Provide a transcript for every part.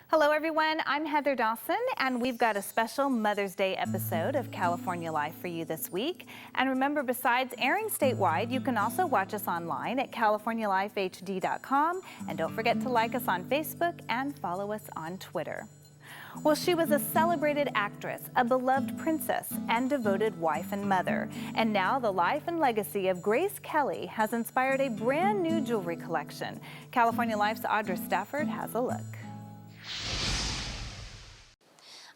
Hello everyone, I'm Heather Dawson and we've got a special Mother's Day episode of California Life for you this week. And remember, besides airing statewide, you can also watch us online at californialifehd.com, and don't forget to like us on Facebook and follow us on Twitter. Well, she was a celebrated actress, a beloved princess, and devoted wife and mother. And now the life and legacy of Grace Kelly has inspired a brand new jewelry collection. California Life's Audra Stafford has a look.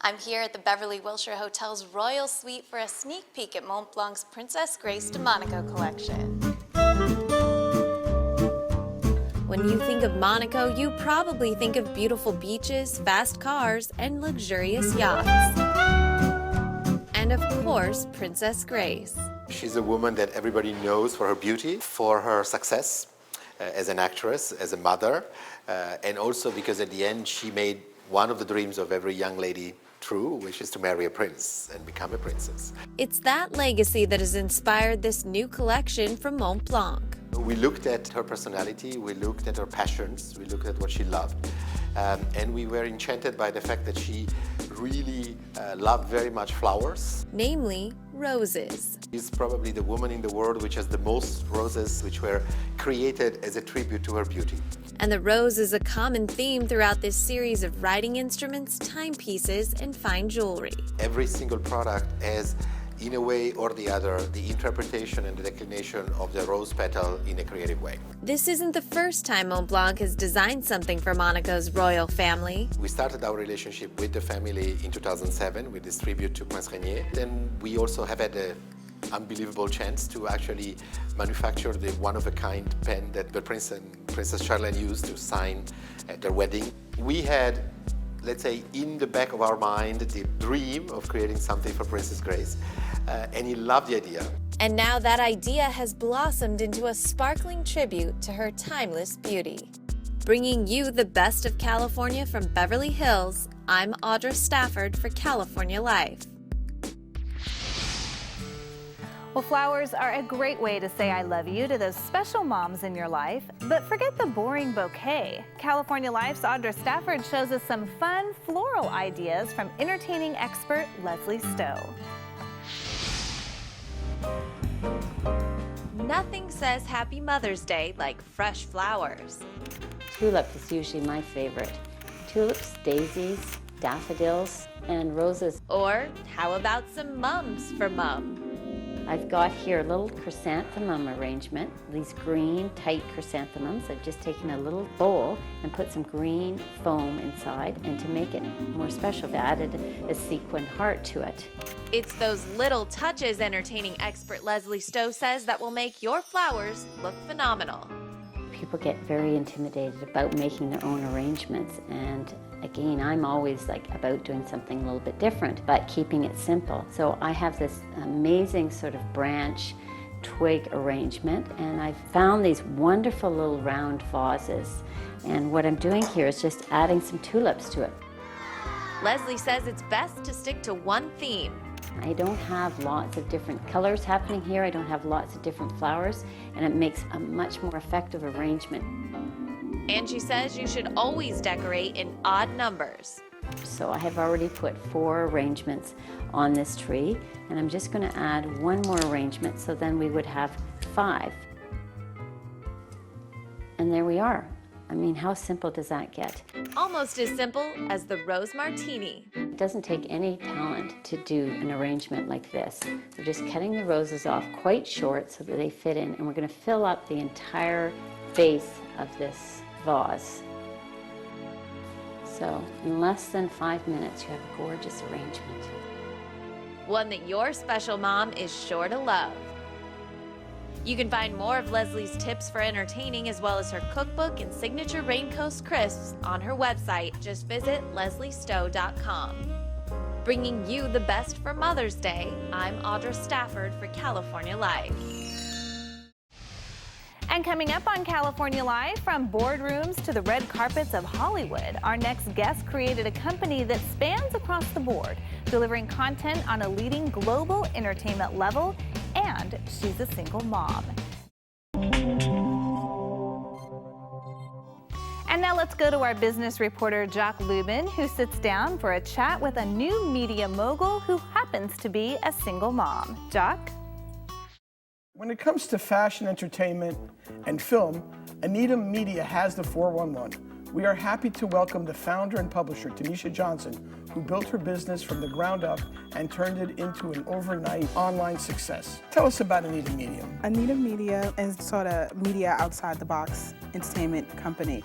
I'm here at the Beverly Wilshire Hotel's Royal Suite for a sneak peek at Mont Blanc's Princess Grace de Monaco collection. When you think of Monaco, you probably think of beautiful beaches, fast cars, and luxurious yachts. And of course, Princess Grace. She's a woman that everybody knows for her beauty, for her success as an actress, as a mother, and also because at the end she made one of the dreams of every young lady true, which is to marry a prince and become a princess. It's that legacy that has inspired this new collection from Mont Blanc. We looked at her personality, we looked at her passions, we looked at what she loved, and we were enchanted by the fact that she really loved very much flowers. Namely, roses. She's probably the woman in the world which has the most roses which were created as a tribute to her beauty. And the rose is a common theme throughout this series of writing instruments, timepieces, and fine jewelry. Every single product has, in a way or the other, the interpretation and the declination of the rose petal in a creative way. This isn't the first time Mont Blanc has designed something for Monaco's royal family. We started our relationship with the family in 2007 with this tribute to Prince Rainier. Then we also have had an unbelievable chance to actually manufacture the one-of-a-kind pen that the Prince and Princess Charlene used to sign at their wedding. We had, let's say, in the back of our mind, the dream of creating something for Princess Grace, and he loved the idea. And now that idea has blossomed into a sparkling tribute to her timeless beauty. Bringing you the best of California from Beverly Hills, I'm Audra Stafford for California Life. Well, flowers are a great way to say I love you to those special moms in your life, but forget the boring bouquet. California Life's Audra Stafford shows us some fun floral ideas from entertaining expert Lesley Stowe. Nothing says Happy Mother's Day like fresh flowers. Tulip is usually my favorite. Tulips, daisies, daffodils, and roses. Or how about some mums for mum? I've got here a little chrysanthemum arrangement, these green tight chrysanthemums. I've just taken a little bowl and put some green foam inside, and to make it more special, I've added a sequin heart to it. It's those little touches, entertaining expert Lesley Stowe says, that will make your flowers look phenomenal. People get very intimidated about making their own arrangements, and again, I'm always about doing something a little bit different, but keeping it simple. So I have this amazing sort of branch twig arrangement, and I've found these wonderful little round vases. And what I'm doing here is just adding some tulips to it. Lesley says it's best to stick to one theme. I don't have lots of different colors happening here. I don't have lots of different flowers, and it makes a much more effective arrangement. And she says you should always decorate in odd numbers. So I have already put 4 arrangements on this tree, and I'm just going to add one more arrangement, so then we would have 5. And there we are. I mean, how simple does that get? Almost as simple as the rose martini. It doesn't take any talent to do an arrangement like this. We're just cutting the roses off quite short so that they fit in, and we're going to fill up the entire base of this vase. So in less than 5 minutes, you have a gorgeous arrangement. One that your special mom is sure to love. You can find more of Lesley's tips for entertaining, as well as her cookbook and signature Raincoast crisps, on her website. Just visit lesleystowe.com. Bringing you the best for Mother's Day, I'm Audra Stafford for California Life. And coming up on California Live, from boardrooms to the red carpets of Hollywood, our next guest created a company that spans across the board, delivering content on a leading global entertainment level, and she's a single mom. And now let's go to our business reporter, Jock Lubin, who sits down for a chat with a new media mogul who happens to be a single mom. Jock? When it comes to fashion, entertainment, and film, Anidemedia has the 411. We are happy to welcome the founder and publisher, Tanisha Johnson, who built her business from the ground up and turned it into an overnight online success. Tell us about Anidemedia. Anidemedia is sort of media outside the box entertainment company.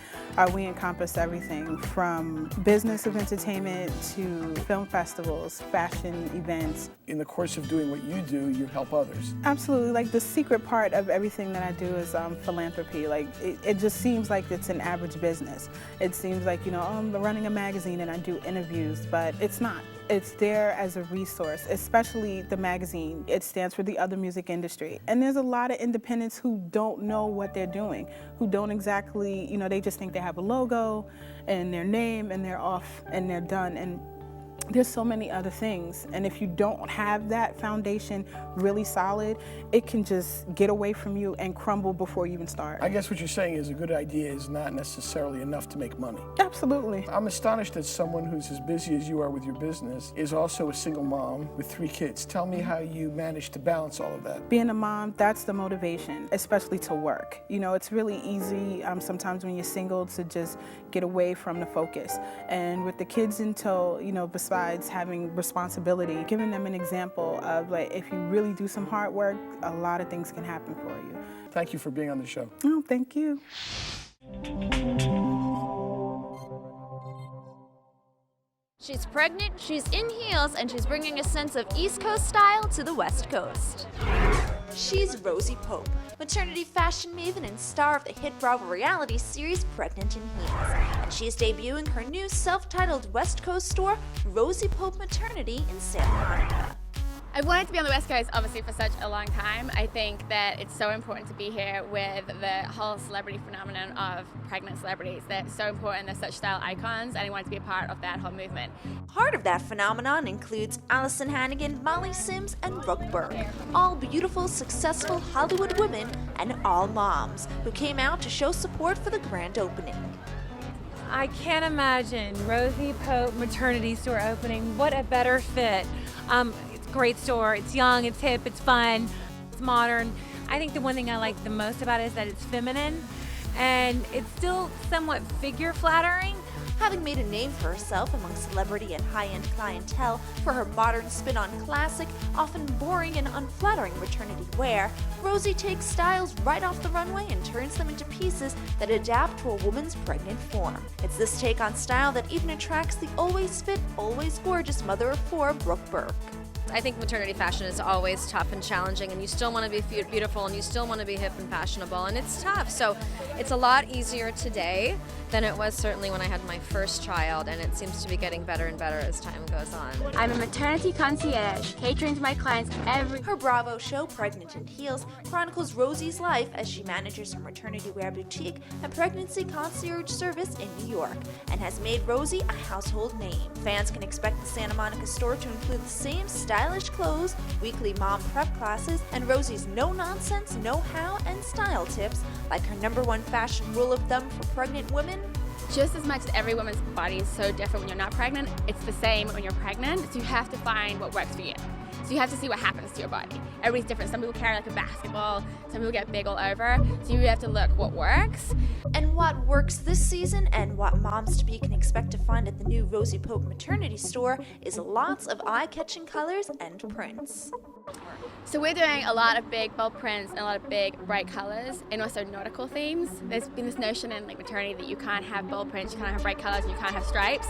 We encompass everything from business of entertainment to film festivals, fashion events. In the course of doing what you do, you help others. Absolutely. Like, the secret part of everything that I do is philanthropy. Like, it just seems like it's an average business. It seems like, you know, I'm running a magazine and I do interviews, but it's not. It's there as a resource, especially the magazine. It stands for the other music industry. And there's a lot of independents who don't know what they're doing, who don't exactly, you know, they just think they have a logo and their name and they're off and they're done. And there's so many other things, and if you don't have that foundation really solid, it can just get away from you and crumble before you even start. I guess what you're saying is a good idea is not necessarily enough to make money. Absolutely. I'm astonished that someone who's as busy as you are with your business is also a single mom with 3 kids. Tell me how you manage to balance all of that. Being a mom, that's the motivation, especially to work. You know, it's really easy sometimes when you're single to just get away from the focus. And with the kids in tow, you know, besides having responsibility, giving them an example of, like, if you really do some hard work, a lot of things can happen for you. Thank you for being on the show. Oh, thank you. She's pregnant, she's in heels, and she's bringing a sense of East Coast style to the West Coast. She's Rosie Pope, maternity fashion maven and star of the hit Bravo reality series Pregnant in Heels. And she is debuting her new self-titled West Coast store, Rosie Pope Maternity in Santa Monica. I wanted to be on the West Coast, obviously, for such a long time. I think that it's so important to be here with the whole celebrity phenomenon of pregnant celebrities. They're so important, they're such style icons, and I wanted to be a part of that whole movement. Part of that phenomenon includes Allison Hannigan, Molly Sims, and Brooke Burke, all beautiful, successful Hollywood women and all moms who came out to show support for the grand opening. I can't imagine Rosie Pope maternity store opening. What a better fit. It's a great store. It's young, it's hip, it's fun, it's modern. I think the one thing I like the most about it is that it's feminine and it's still somewhat figure flattering. Having made a name for herself among celebrity and high-end clientele for her modern spin on classic, often boring and unflattering maternity wear, Rosie takes styles right off the runway and turns them into pieces that adapt to a woman's pregnant form. It's this take on style that even attracts the always fit, always gorgeous mother of 4, Brooke Burke. I think maternity fashion is always tough and challenging, and you still want to be beautiful and you still want to be hip and fashionable, and it's tough. So it's a lot easier today than it was certainly when I had my first child, and it seems to be getting better and better as time goes on. I'm a maternity concierge, catering to my clients every... Her Bravo show, Pregnant in Heels, chronicles Rosie's life as she manages her maternity wear boutique and pregnancy concierge service in New York, and has made Rosie a household name. Fans can expect the Santa Monica store to include the same stylish clothes, weekly mom prep classes, and Rosie's no-nonsense, know-how, and style tips, like her #1 fashion rule of thumb for pregnant women. Just as much as every woman's body is so different when you're not pregnant, it's the same when you're pregnant, so you have to find what works for you. So you have to see what happens to your body. Everybody's different. Some people carry like a basketball, some people get big all over, so you have to look what works. And what works this season and what moms-to-be can expect to find at the new Rosie Pope maternity store is lots of eye-catching colors and prints. So we're doing a lot of big bold prints and a lot of big bright colors and also nautical themes. There's been this notion in like maternity that you can't have bold prints, you can't have bright colors, and you can't have stripes.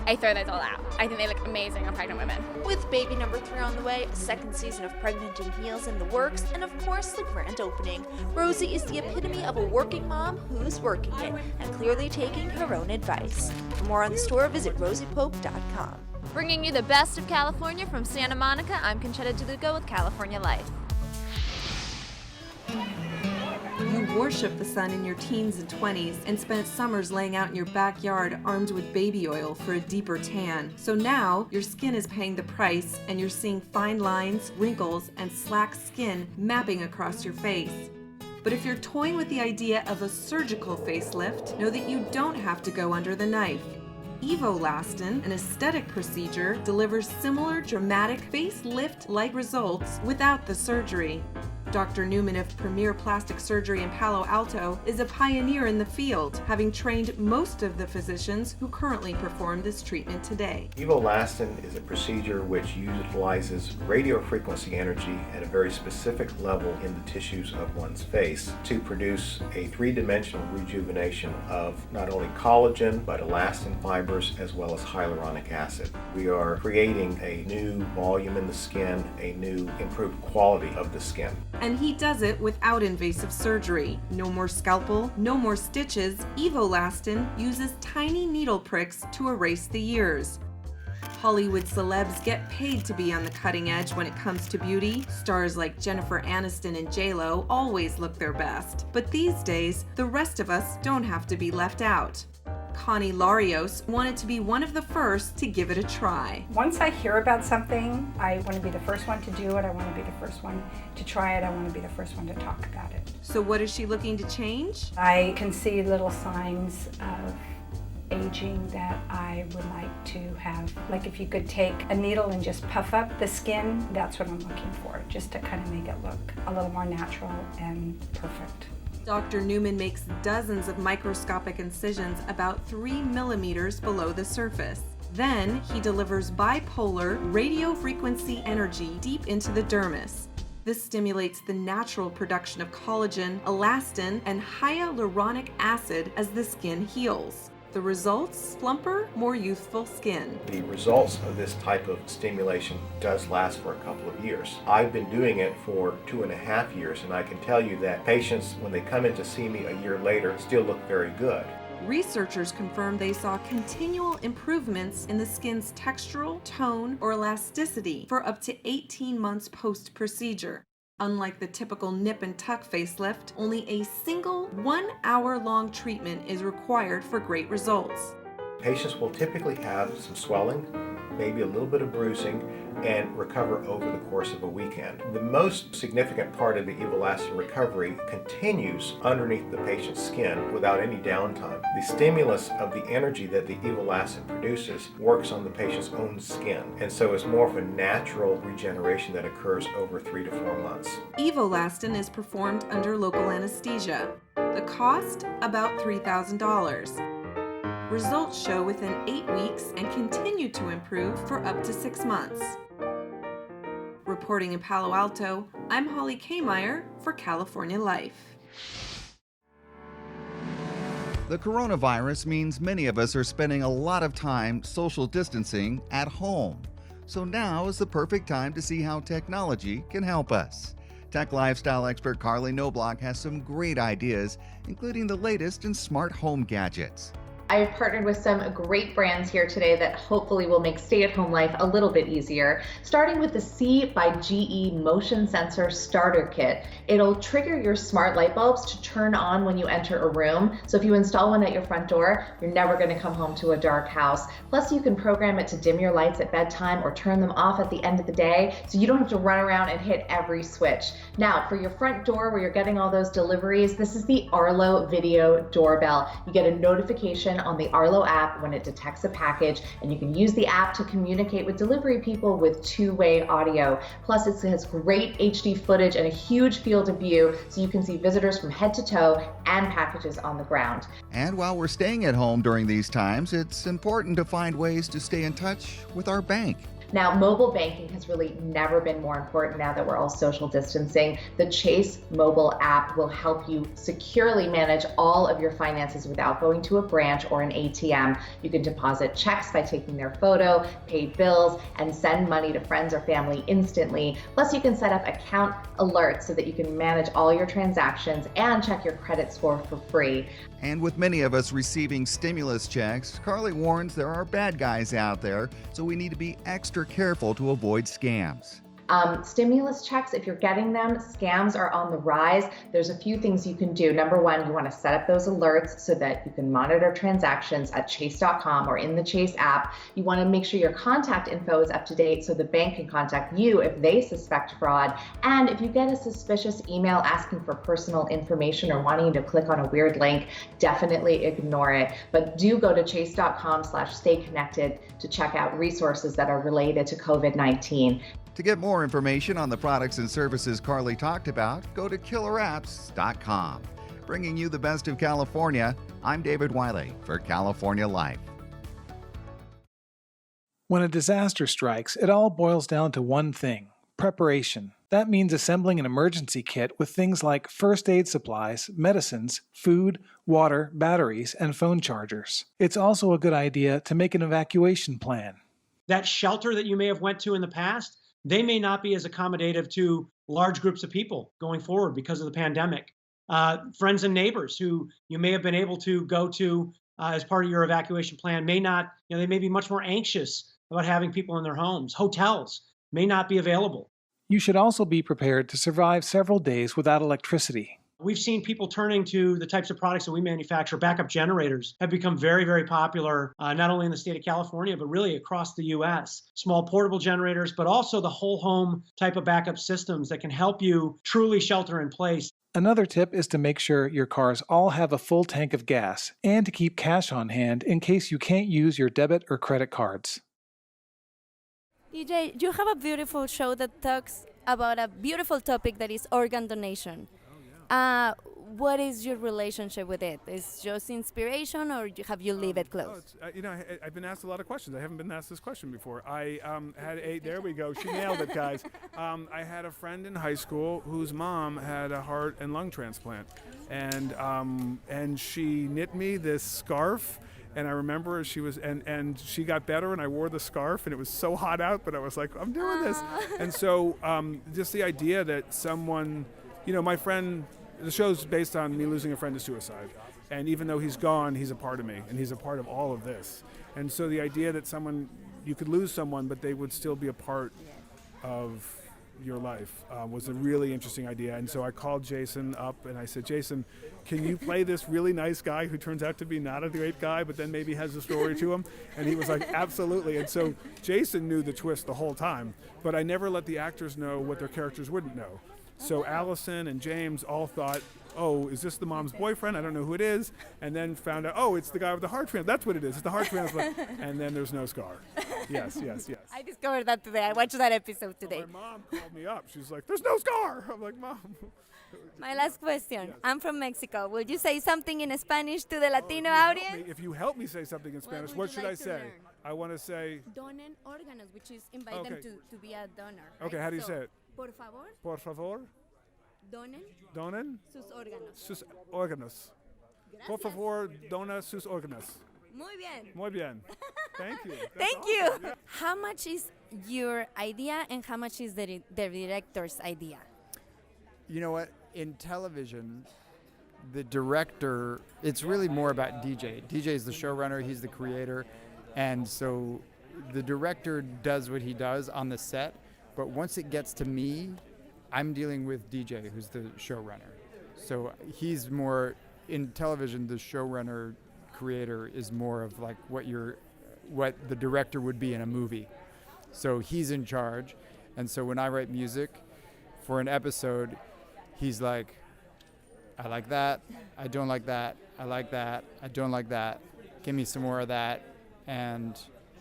I throw those all out. I think they look amazing on pregnant women. With baby #3 on the way, a second season of Pregnant in Heels in the works, and of course the grand opening, Rosie is the epitome of a working mom who's working it and clearly taking her own advice. For more on the store, visit rosiepope.com. Bringing you the best of California from Santa Monica, I'm Conchetta Deluca with California Life. You worship the sun in your teens and 20s and spent summers laying out in your backyard armed with baby oil for a deeper tan. So now your skin is paying the price and you're seeing fine lines, wrinkles, and slack skin mapping across your face. But if you're toying with the idea of a surgical facelift, know that you don't have to go under the knife. Evolastin, an aesthetic procedure, delivers similar dramatic facelift-like results without the surgery. Dr. Newman of Premier Plastic Surgery in Palo Alto is a pioneer in the field, having trained most of the physicians who currently perform this treatment today. Evolastin is a procedure which utilizes radiofrequency energy at a very specific level in the tissues of one's face to produce a three-dimensional rejuvenation of not only collagen but elastin fibers as well as hyaluronic acid. We are creating a new volume in the skin, a new improved quality of the skin. And he does it without invasive surgery. No more scalpel, no more stitches. Evolastin uses tiny needle pricks to erase the years. Hollywood celebs get paid to be on the cutting edge when it comes to beauty. Stars like Jennifer Aniston and J-Lo always look their best. But these days, the rest of us don't have to be left out. Connie Larios wanted to be one of the first to give it a try. Once I hear about something, I want to be the first one to do it. I want to be the first one to try it. I want to be the first one to talk about it. So what is she looking to change? I can see little signs of aging that I would like to have. Like if you could take a needle and just puff up the skin, that's what I'm looking for, just to kind of make it look a little more natural and perfect. Dr. Newman makes dozens of microscopic incisions about 3 millimeters below the surface. Then he delivers bipolar radiofrequency energy deep into the dermis. This stimulates the natural production of collagen, elastin, and hyaluronic acid as the skin heals. The results? Plumper, more youthful skin. The results of this type of stimulation does last for a couple of years. I've been doing it for 2.5 years, and I can tell you that patients, when they come in to see me a year later, still look very good. Researchers confirmed they saw continual improvements in the skin's textural, tone, or elasticity for up to 18 months post-procedure. Unlike the typical nip and tuck facelift, only a single 1-hour-long treatment is required for great results. Patients will typically have some swelling, maybe a little bit of bruising, and recover over the course of a weekend. The most significant part of the Evolastin recovery continues underneath the patient's skin without any downtime. The stimulus of the energy that the Evolastin produces works on the patient's own skin, and so it's more of a natural regeneration that occurs over 3 to 4 months. Evolastin is performed under local anesthesia. The cost? About $3,000. Results show within 8 weeks and continue to improve for up to 6 months. Reporting in Palo Alto, I'm Holly Kmeyer for California Life. The coronavirus means many of us are spending a lot of time social distancing at home. So now is the perfect time to see how technology can help us. Tech lifestyle expert Carly Knobloch has some great ideas, including the latest in smart home gadgets. I've partnered with some great brands here today that hopefully will make stay-at-home life a little bit easier, starting with the C by GE Motion Sensor Starter Kit. It'll trigger your smart light bulbs to turn on when you enter a room. So if you install one at your front door, you're never going to come home to a dark house. Plus, you can program it to dim your lights at bedtime or turn them off at the end of the day, so you don't have to run around and hit every switch. Now, for your front door where you're getting all those deliveries, this is the Arlo Video Doorbell. You get a notification on the Arlo app when it detects a package, and you can use the app to communicate with delivery people with two-way audio. Plus, it has great HD footage and a huge field of view, so you can see visitors from head to toe and packages on the ground. And while we're staying at home during these times, it's important to find ways to stay in touch with our bank. Now, mobile banking has really never been more important now that we're all social distancing. The Chase mobile app will help you securely manage all of your finances without going to a branch or an ATM. You can deposit checks by taking their photo, pay bills, and send money to friends or family instantly. Plus, you can set up account alerts so that you can manage all your transactions and check your credit score for free. And with many of us receiving stimulus checks, Carly warns there are bad guys out there, so we need to be extra careful to avoid scams. Stimulus checks, if you're getting them, scams are on the rise. There's a few things you can do. Number one, you want to set up those alerts so that you can monitor transactions at chase.com or in the Chase app. You want to make sure your contact info is up to date so the bank can contact you if they suspect fraud. And if you get a suspicious email asking for personal information or wanting you to click on a weird link, definitely ignore it. But do go to chase.com/stay connected to check out resources that are related to COVID-19. To get more information on the products and services Carly talked about, go to killerapps.com. Bringing you the best of California, I'm David Wiley for California Life. When a disaster strikes, it all boils down to one thing: preparation. That means assembling an emergency kit with things like first aid supplies, medicines, food, water, batteries, and phone chargers. It's also a good idea to make an evacuation plan. That shelter that you may have went to in the past, they may not be as accommodative to large groups of people going forward because of the pandemic. Friends and neighbors who you may have been able to go to as part of your evacuation plan may not, they may be much more anxious about having people in their homes. Hotels may not be available. You should also be prepared to survive several days without electricity. We've seen people turning to the types of products that we manufacture. Backup generators have become very, very popular, not only in the state of California, but really across the U.S. Small portable generators, but also the whole home type of backup systems that can help you truly shelter in place. Another tip is to make sure your cars all have a full tank of gas and to keep cash on hand in case you can't use your debit or credit cards. DJ, you have a beautiful show that talks about a beautiful topic that is organ donation. What is your relationship with it? Is it just inspiration, or have you lived it close? I've been asked a lot of questions. I haven't been asked this question before. I there we go. She nailed it, guys. I had a friend in high school whose mom had a heart and lung transplant, and she knit me this scarf. And I remember she was, and she got better, and I wore the scarf, and it was so hot out, but I was like, I'm doing this. And so just the idea that someone, my friend, the show's based on me losing a friend to suicide. And even though he's gone, he's a part of me, and he's a part of all of this. And so the idea that you could lose someone, but they would still be a part of your life was a really interesting idea. And so I called Jason up and I said, Jason, can you play this really nice guy who turns out to be not a great guy, but then maybe has a story to him? And he was like, absolutely. And so Jason knew the twist the whole time, but I never let the actors know what their characters wouldn't know. So Allison and James all thought, oh, is this the mom's boyfriend? I don't know who it is. And then found out, oh, it's the guy with the heart transplant. That's what it is. It's the heart transplant. And then there's no scar. Yes. I discovered that today. I watched that episode today. So my mom called me up. She's like, there's no scar. I'm like, Mom. My last question. Yes. I'm from Mexico. Will you say something in Spanish to the Latino audience? If you help me say something in Spanish, what should I say? I want to say... Donen órganos, which is invite them to be a donor. Right? Okay, how do you say it? Por favor. Por favor. Donen sus órganos. Sus órganos. Gracias. Por favor, dona sus órganos. Muy bien. Muy bien. Thank you. Thank you. Yeah. How much is your idea and how much is the director's idea? You know what? In television, the director, it's really more about DJ. DJ is the showrunner, he's the creator, and so the director does what he does on the set, but once it gets to me, I'm dealing with DJ, who's the showrunner. So he's more, in television, the showrunner creator is more of like what the director would be in a movie. So he's in charge, and so when I write music for an episode, he's like, I like that, I don't like that, I like that, I don't like that, give me some more of that, and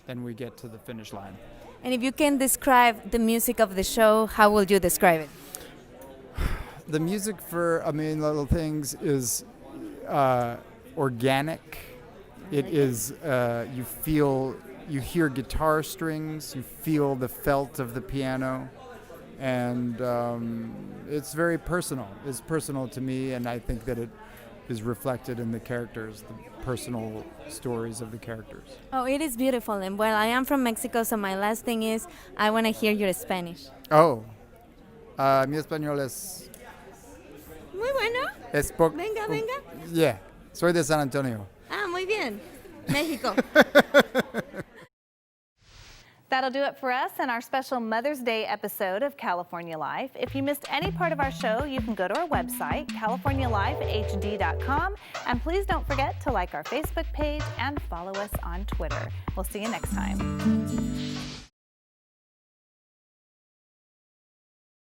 then we get to the finish line. And if you can describe the music of the show, how would you describe it? The music for A Million Little Things is organic. It is, you hear guitar strings, you feel the felt of the piano, and it's very personal. It's personal to me, and I think that it is reflected in the characters, the personal stories of the characters. Oh, it is beautiful. And well, I am from Mexico, so my last thing is I want to hear your Spanish. Oh, mi español es... Muy bueno. Es venga. Yeah, soy de San Antonio. Ah, muy bien. México. That'll do it for us and our special Mother's Day episode of California Life. If you missed any part of our show, you can go to our website, californialifehd.com, and please don't forget to like our Facebook page and follow us on Twitter. We'll see you next time.